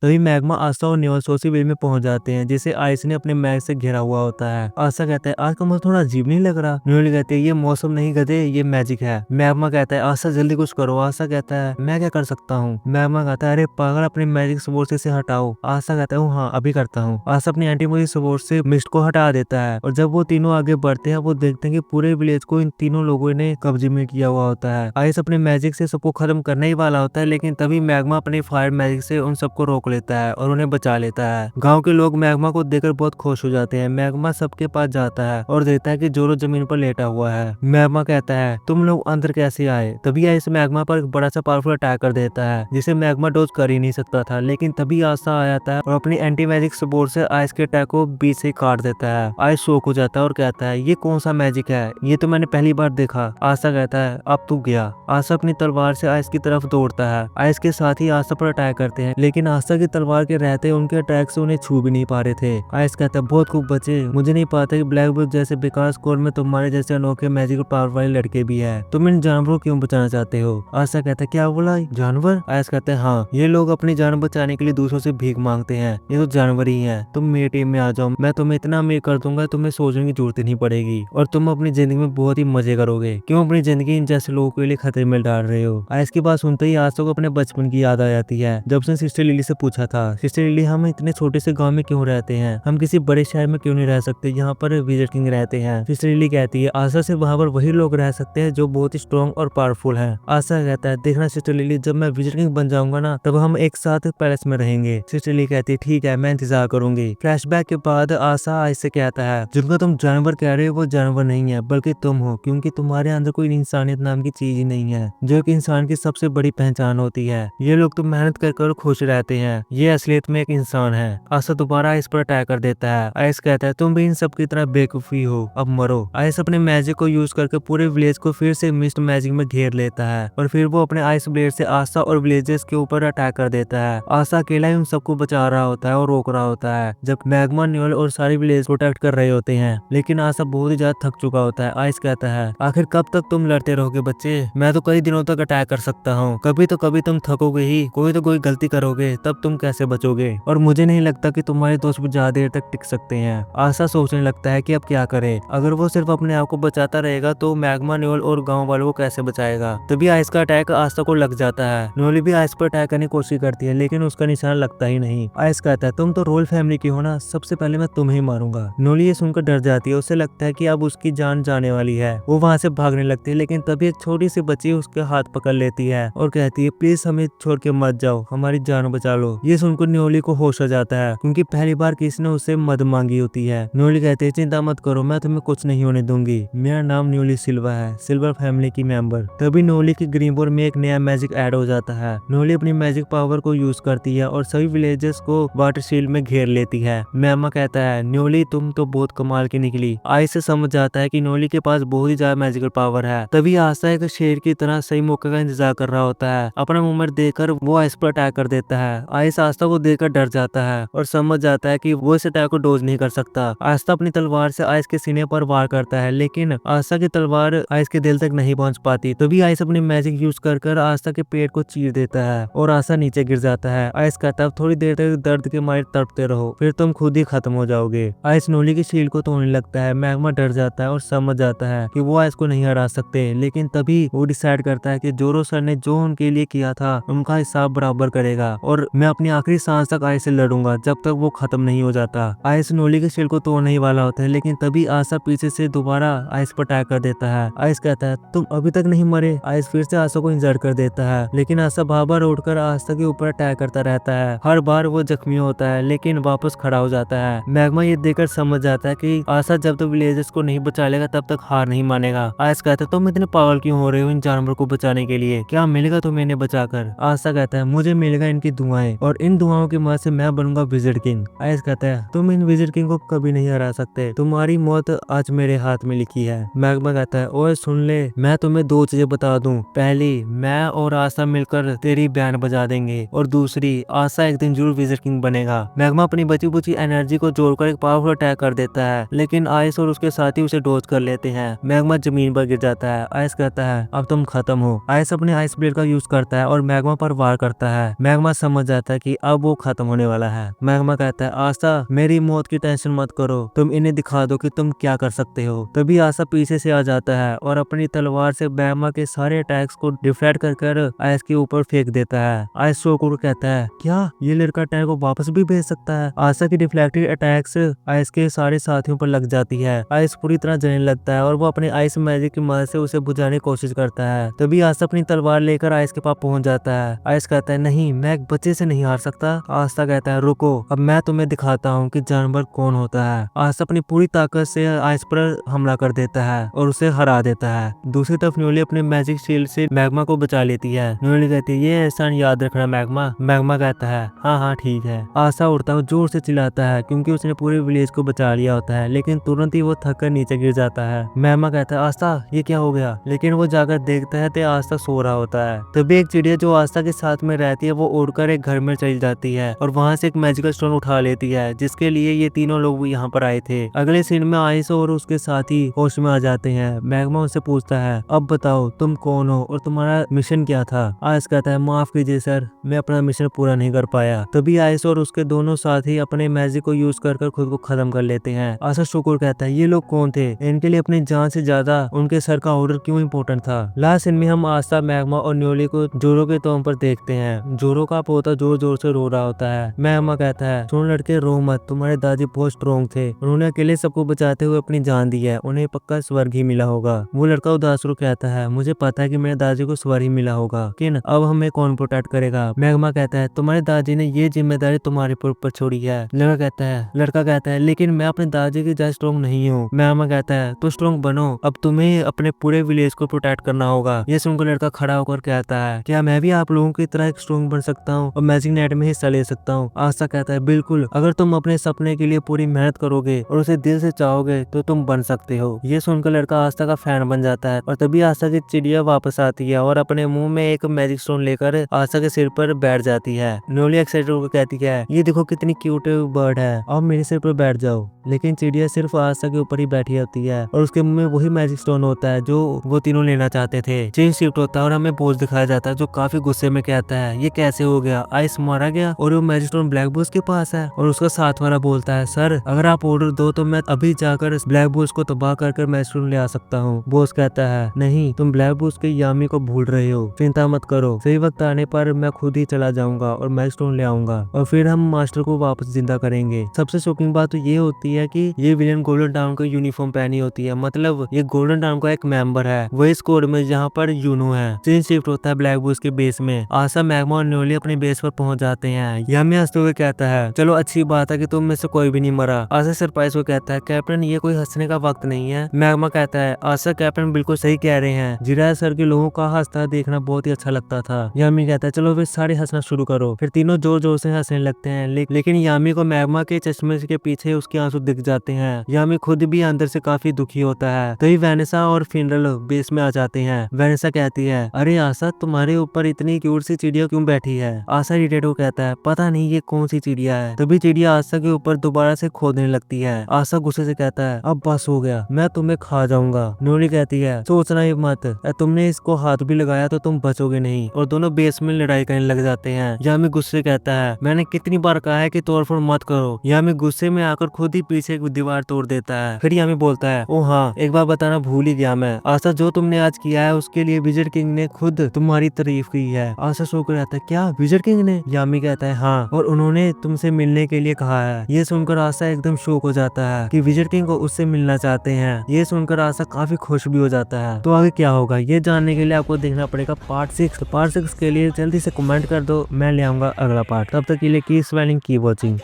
तभी मैग्मा आशा और Noel सोसी will में पहुंच जाते हैं, जिसे आइस ने अपने मैग से घिरा हुआ होता है। आशा कहता है आज का मौसम थोड़ा अजीब नहीं लग रहा। न्योल कहते हैं ये मौसम नहीं गधे, ये मैजिक है। मैग्मा कहता है आशा जल्दी कुछ करो। आशा कहता है मैं क्या कर सकता हूँ। मैग्मा कहता है अरे पागल अपने मैजिक स्वॉर्ड से हटाओ। आशा कहता है हाँ अभी करता हूँ। आशा अपनी एंटी स्वॉर्ड से मिस्ट को हटा देता है और जब वो तीनों आगे बढ़ते हैं वो देखते हैं कि पूरे विलेज को इन तीनों लोगों ने कब्जे में किया हुआ होता है। आइस अपने मैजिक से सबको खत्म करने ही वाला होता है, लेकिन तभी मैग्मा अपने फायर मैजिक से उन सबको रोक लेता है और उन्हें बचा लेता है। गांव के लोग मैग्मा को देखकर बहुत खुश हो जाते हैं। मैग्मा सबके पास जाता है और देखता है कि जोरो जमीन पर लेटा हुआ है। मैग्मा कहता है तुम लोग अंदर कैसे आए। तभी आइस मैग्मा पर एक बड़ा सा पावरफुल अटैक कर देता है, जिसे मैग्मा डोज कर ही नहीं सकता था। लेकिन तभी आशा आ जाता है और अपनी एंटी मैजिक सपोर्ट से आइस के अटैक को बीच से काट देता है। आइस शॉक हो जाता है और कहता है ये कौन सा मैजिक है, ये तो मैंने पहली बार देखा। आशा कहता है अब तू गया। आशा अपनी तलवार से आइस की तरफ दौड़ता है। आइस के साथ ही आशा पर अटैक करते हैं, लेकिन आशा की तलवार के रहते उनके अटैक से उन्हें छू भी नहीं पा रहे थे। आइस कहता है बहुत खूब बचे, मुझे नहीं पता कि ब्लैक बुक जैसे बेकार स्कोर में तुम्हारे जैसे अनोखे मैजिकल पावर वाले लड़के भी है। तुम इन जानवरों को क्यों बचाना चाहते हो। आशा कहता है क्या बोला जानवर। आइस कहता है हाँ ये लोग अपनी जान बचाने के लिए दूसरों से भीख मांगते हैं, ये तो जानवर ही है। तुम मेरी टीम में आ जाओ, मैं तुम्हें इतना अमीर कर दूंगा तुम्हें सोचने की जरूरत नहीं पड़ेगी और तुम अपनी जिंदगी में बहुत ही मजे करोगे। क्यों अपनी जिंदगी इन जैसे लोगों के लिए खतरे में डाल रहे हो। आइस की बात सुनते ही आशा को अपने बचपन की याद आ जाती है, जब उसने सिस्टर लिली से पूछा था सिस्टर लिली हम इतने छोटे से गांव में क्यों रहते हैं, हम किसी बड़े शहर में क्यों नहीं रह सकते, यहाँ पर विजय किंग रहते हैं। सिस्टर लिली कहती है आशा से वहाँ पर वही लोग रह सकते हैं जो बहुत ही स्ट्रॉन्ग और पावरफुल है। आशा कहता है देखना सिस्टर लिली जब मैं विजय किंग बन जाऊंगा ना तब हम एक साथ पैलेस में रहेंगे। सिस्टर लिली कहती है ठीक है मैं इंतजार करूंगी। फ्लैशबैक के बाद आशा आइस से कहता है जिनको तुम जानवर कह रहे हो वो जानवर नहीं है बल्कि तुम हो, क्योंकि तुम्हारे अंदर कोई इंसानियत नाम की चीज ही नहीं है जो एक इंसान की सबसे बड़ी पहचान होती है। ये लोग तो मेहनत कर खुश रहते हैं, ये असलियत में एक इंसान है। आशा दोबारा आइस पर अटैक कर देता है। आइस कहता है तुम भी इन सब की तरह बेवकूफी हो, अब मरो। आइस अपने मैजिक को यूज करके पूरे विलेज को फिर से मिस्ट मैजिक में घेर लेता है और फिर वो अपने आइस ब्लेड से आशा और विलेजेस के ऊपर अटैक कर देता है। आशा अकेला ही उन सबको बचा रहा होता है और रोक रहा होता है, जब मैग्मा न्योल और सारी विलेज प्रोटेक्ट कर रहे होते हैं। लेकिन आशा बहुत ही ज्यादा थक चुका होता है। आइस कहता है आखिर कब तक तुम लड़ते रहोगे बच्चे, मैं तो कई दिनों तक अटैक कर सकता हूँ, कभी तो कभी तुम थकोगे ही, कोई तो कोई गलती करोगे तब तुम कैसे बचोगे, और मुझे नहीं लगता कि तुम्हारे दोस्त भी ज्यादा देर तक टिक सकते हैं। आशा सोचने लगता है कि अब क्या करे, अगर वो सिर्फ अपने आप को बचाता रहेगा तो मैग्मा न्योल और गाँव वालों को कैसे बचाएगा। तभी आइस का अटैक आशा को लग जाता है। न्योली भी आइस पर अटैक करने की कोशिश करती है लेकिन उसका निशान लगता ही नहीं। आइस कहता है तुम तो रोयल फैमिली की हो ना, सबसे पहले मैं तुम्हें ही मारूंगा। न्योली ये सुनकर डर जाती है, उसे लगता है कि अब उसकी जान जाने वाली है। वो वहाँ से भागने लगती है, लेकिन तभी एक छोटी सी बच्ची उसके हाथ पकड़ लेती है और कहती है प्लीज हमें छोड़ के मत जाओ, हमारी जान बचा लो। ये सुनकर न्योली को होश आ जाता है, क्योंकि पहली बार किसी ने उससे मदद मांगी होती है। न्योली कहती है चिंता मत करो, मैं तुम्हें कुछ नहीं होने दूंगी, मेरा नाम न्योली सिल्वा है, सिल्वर फैमिली की मेंबर। तभी न्योली की ग्रीनबोर में एक नया मैजिक ऐड हो जाता है। न्योली अपनी मैजिक पावर को यूज करती है और सभी विलेजेस को वाटर शील्ड में घेर लेती है। मैमा कहता है न्योली तुम तो बहुत कमाल की निकली। आइस से समझ जाता है कि न्योली के पास बहुत ही ज्यादा मैजिकल पावर है। तभी आशा एक शेर की तरह सही मौके का इंतजार कर रहा होता है। अपना मूवमेंट देखकर वो आइस पर अटैक कर देता है। आइस आस्था को देखकर डर जाता है और समझ जाता है कि वो इस अटैक को डोज नहीं कर सकता। आस्था अपनी तलवार से आइस के सीने पर वार करता है, लेकिन आस्था की तलवार आइस के दिल तक नहीं पहुंच पाती। तभी आइस अपनी मैजिक यूज कर आस्था के पेट को चीर देता है और आस्था नीचे गिर जाता है। आइस कहता है थोड़ी देर तक दर्द के मारे तड़पते रहो, फिर तुम खुद ही खत्म हो जाओगे। आइस न्योली की शील्ड को तोड़ने लगता है। मैग्मा डर जाता है और समझ जाता है कि वो आइस को नहीं हरा सकते, लेकिन तभी वो डिसाइड करता है कि जोरो सर ने जो उनके लिए किया था उनका हिसाब बराबर करेगा और मैं अपनी आखिरी सांस तक आइस से लड़ूंगा जब तक वो खत्म नहीं हो जाता। आइस न्योली के शील्ड को तोड़ने ही वाला होता है, लेकिन तभी आशा पीछे से दोबारा आइस पर अटैक कर देता है। आइस कहता है तुम अभी तक नहीं मरे। आइस फिर से आशा को इंजर्ड कर देता है, लेकिन आशा बार-बार उठकर आशा के ऊपर अटैक करता रहता है। हर बार वो जख्मी होता है लेकिन वापस खड़ा हो जाता है। मैग्मा ये देखकर समझ जाता है कि आशा जब तक विलेजर्स को नहीं बचा लेगा तब तक हार नहीं मानेगा। आइस कहता है तुम इतने पागल क्यों हो रहे हो इन जानवरों को बचाने के लिए, क्या मिलेगा तुम्हें इन्हें बचाकर। आशा कहता है मुझे मिलेगा इनकी दुआएं और इन दुआओं की मदद से मैं बनूंगा विजिट किंग। आइस कहता है तुम इन विजिट किंग को कभी नहीं हरा सकते, तुम्हारी मौत आज मेरे हाथ में लिखी है। मैग्मा कहता है ओए सुन ले, मैं तुम्हें दो चीजें बता दूं, पहली मैं और आशा मिलकर तेरी बैंड बजा देंगे और दूसरी आशा एक दिन जरूर विजिट किंग बनेगा। मैग्मा अपनी बची बुची एनर्जी को जोड़कर एक पावरफुल अटैक कर देता है, लेकिन आइस और उसके साथी उसे डोज कर लेते हैं। मैग्मा जमीन पर गिर जाता है। आइस कहता है अब तुम खत्म हो। आइस अपने आइस ब्लेड का यूज करता है और मैग्मा पर वार करता है। मैग्मा समझ जाता है कि अब वो खत्म होने वाला है। मैग्मा कहता है आशा मेरी मौत की टेंशन मत करो, तुम इन्हें दिखा दो कि तुम क्या कर सकते हो। तभी आशा पीछे से आ जाता है और अपनी तलवार से मैग्मा के सारे अटैक्स को डिफ्लेक्ट कर आइस के ऊपर फेंक देता है। आइस शोको कहता है क्या ये लड़का अटैक को वापस भी भेज सकता है। आशा की डिफ्लेक्टेड अटैक्स आइस के सारे साथियों पर लग जाती है। आइस पूरी तरह जलने लगता है और वो अपने आइस मैजिक की मदद से उसे बुझाने की कोशिश करता है। तभी आशा अपनी तलवार लेकर आइस के पास पहुंच जाता है। आइस कहता है नहीं, मैं एक बच्चे से नहीं हार सकता। आशा कहता है रुको, अब मैं तुम्हें दिखाता हूँ कि जानवर कौन होता है। आशा अपनी पूरी ताकत से आइस पर हमला कर देता है और उसे हरा देता है। दूसरी तरफ न्यूली अपने मैजिक शील्ड से मैग्मा को बचा लेती है। न्यूली कहती है ये एहसान याद रखना मैग्मा। मैग्मा कहता है हाँ ठीक है। आशा उड़ता हुआ जोर से चिल्लाता है क्योंकि उसने पूरे विलेज को बचा लिया होता है, लेकिन तुरंत ही वो थक कर नीचे गिर जाता है। मैग्मा कहता है आशा ये क्या हो गया, लेकिन वो जाकर देखता है तो आशा सो रहा होता है। तभी एक चिड़िया जो आशा के साथ में रहती है वो उड़कर एक घर में चली जाती है और वहाँ से एक मैजिकल स्टोन उठा लेती है जिसके लिए ये तीनों लोग भी यहाँ पर आए थे। अगले सीन में आइस और उसके साथी होश में आ जाते हैं। मैग्मा उनसे पूछता है अब बताओ तुम कौन हो और तुम्हारा मिशन क्या था। आइस कहता है माफ कीजिए सर, मैं अपना मिशन पूरा नहीं कर पाया। तभी आइस और उसके दोनों साथी अपने मैजिक को यूज कर खुद को खत्म कर लेते हैं। आशा शुक्र कहता है ये लोग कौन थे, इनके लिए अपनी जान से ज्यादा उनके सर का ऑर्डर क्यों इम्पोर्टेंट था। लास्ट सीन में हम आशा मैग्मा और न्यूली को जोरो के तौर पर देखते हैं। जोरो का पोता जोर जोर से रो रहा होता है। मैग्मा कहता है सुन लड़के रो मत, तुम्हारे दादी बहुत स्ट्रॉन्ग थे, उन्होंने अकेले सबको बचाते हुए अपनी जान दी है, उन्हें पक्का स्वर्ग ही मिला होगा। वो लड़का उदास रो कहता है मुझे पता है कि मेरे दादी को स्वर्ग ही मिला होगा, लेकिन अब हमें कौन प्रोटेक्ट करेगा। मैग्मा कहता है तुम्हारे दादी ने ये जिम्मेदारी तुम्हारे ऊपर छोड़ी है। लड़का कहता है लेकिन मैं अपने दादी की ज्यादा स्ट्रॉन्ग नहीं हूँ। मैग्मा कहता है तो स्ट्रॉन्ग बनो, अब तुम्हें अपने पूरे विलेज को प्रोटेक्ट करना होगा। ये सुनकर लड़का खड़ा होकर कहता है क्या मैं भी आप लोगों की तरह एक स्ट्रॉन्ग बन सकता हूँ और मैजिक नाइट में हिस्सा ले सकता हूँ। आशा कहता है बिल्कुल, अगर तुम अपने सपने के लिए पूरी मेहनत करोगे और उसे दिल से चाहोगे तो तुम बन सकते हो। ये सुनकर लड़का आस्था का फैन बन जाता है और तभी आस्था की चिड़िया वापस आती है और अपने मुंह में एक मैजिक स्टोन लेकर आस्था के सिर पर बैठ जाती है। न्यूली एक्साइटेड होकर कहती है ये देखो कितनी क्यूट बर्ड है, अब मेरे सिर पर बैठ जाओ। लेकिन चिड़िया सिर्फ आस्था के ऊपर ही बैठी होती है और उसके मुंह में वही मैजिक स्टोन होता है जो वो तीनों लेना चाहते थे। चेंज शिफ्ट होता है और हमें बॉस दिखाया जाता है जो काफी गुस्से में कहता है ये कैसे हो गया, आइस मारा गया और वो मैजिक स्टोन ब्लैक बॉस के पास है। और उसका साथ वाला बोलता है सर अगर आप ऑर्डर दो तो मैं अभी जाकर ब्लैक बॉस को तबाह कर मैजिक स्टोन ले आ सकता हूँ। बॉस कहता है नहीं, तुम ब्लैक बॉस के यामी को भूल रहे हो, चिंता मत करो, सही वक्त आने पर मैं खुद ही चला जाऊंगा और मैजिक स्टोन ले आऊंगा और फिर हम मास्टर को वापस जिंदा करेंगे। सबसे शॉकिंग बात तो ये होती है कि ये विलेन गोल्डन टाउन का यूनिफॉर्म पहनी होती है, मतलब ये गोल्डन टाउन का एक मेंबर है वही स्क्वाड में जहाँ पर यूनो है। सीन शिफ्ट होता है ब्लैक बॉस के बेस में। आशा मैग्मा और न्यूली अपने बेस पर पहुंच जाते हैं। यामी हंसते हुए कहता है चलो अच्छी बात है कि तुम में से कोई भी नहीं मरा। आशा सरप्राइज को कहता है कैप्टन ये कोई हंसने का वक्त नहीं है। मैग्मा कहता है आशा कैप्टन बिल्कुल सही कह रहे हैं, जिराज सर के लोगों का हंसता देखना बहुत ही अच्छा लगता था। यामी कहता है चलो फिर सारे हंसना शुरू करो। फिर तीनों जोर जोर से हंसने लगते हैं लेकिन यामी को मैग्मा के चश्मे के पीछे उसके आंसू दिख जाते हैं। यामी खुद भी अंदर से काफी दुखी होता है। तभी वेनेसा और फिनरल बेस में आ जाते हैं। वेनेसा कहती है अरे आशा तुम्हारे ऊपर इतनी क्यूट सी चिड़िया क्यों बैठी है। आशा इरिटेट हो कहता है पता नहीं ये कौन सी चिड़िया है। तभी चिड़िया आशा के ऊपर दोबारा से खोदने लगती है। आशा गुस्से से कहता है अब बस हो गया, मैं तुम्हें खा जाऊंगा। न्यूली कहती है सोचना ही मत, तुमने इसको हाथ भी लगाया तो तुम बचोगे नहीं। और दोनों बेस में लड़ाई करने लग जाते हैं। यामी गुस्से कहता है मैंने कितनी बार कहा है कि तोड़फोड़ मत करो। यामी गुस्से में आकर खुद ही पीछे एक दीवार तोड़ देता है। फिर यामी बोलता है ओ हाँ एक बार बताना भूल ही गया मैं, आशा जो तुमने आज किया है उसके लिए विजय किंग ने खुद तुम्हारी तारीफ की है। आशा शौक रहता है क्या विजय किंग ने। यामी कहता है हाँ, और उन्होंने तुमसे मिलने के लिए कहा है। ये सुनकर आशा एकदम शौक हो जाता है कि विजय किंग को उससे मिलना चाहते हैं। ये सुनकर आशा काफी खुश भी हो जाता है। तो आगे क्या होगा ये जानने के लिए आपको देखना पड़ेगा पार्ट 6। तो पार्ट 6 के लिए जल्दी से कमेंट कर दो, मैं ले आऊंगा अगला पार्ट। तब तक के लिए कीप स्माइलिंग, कीप वॉचिंग।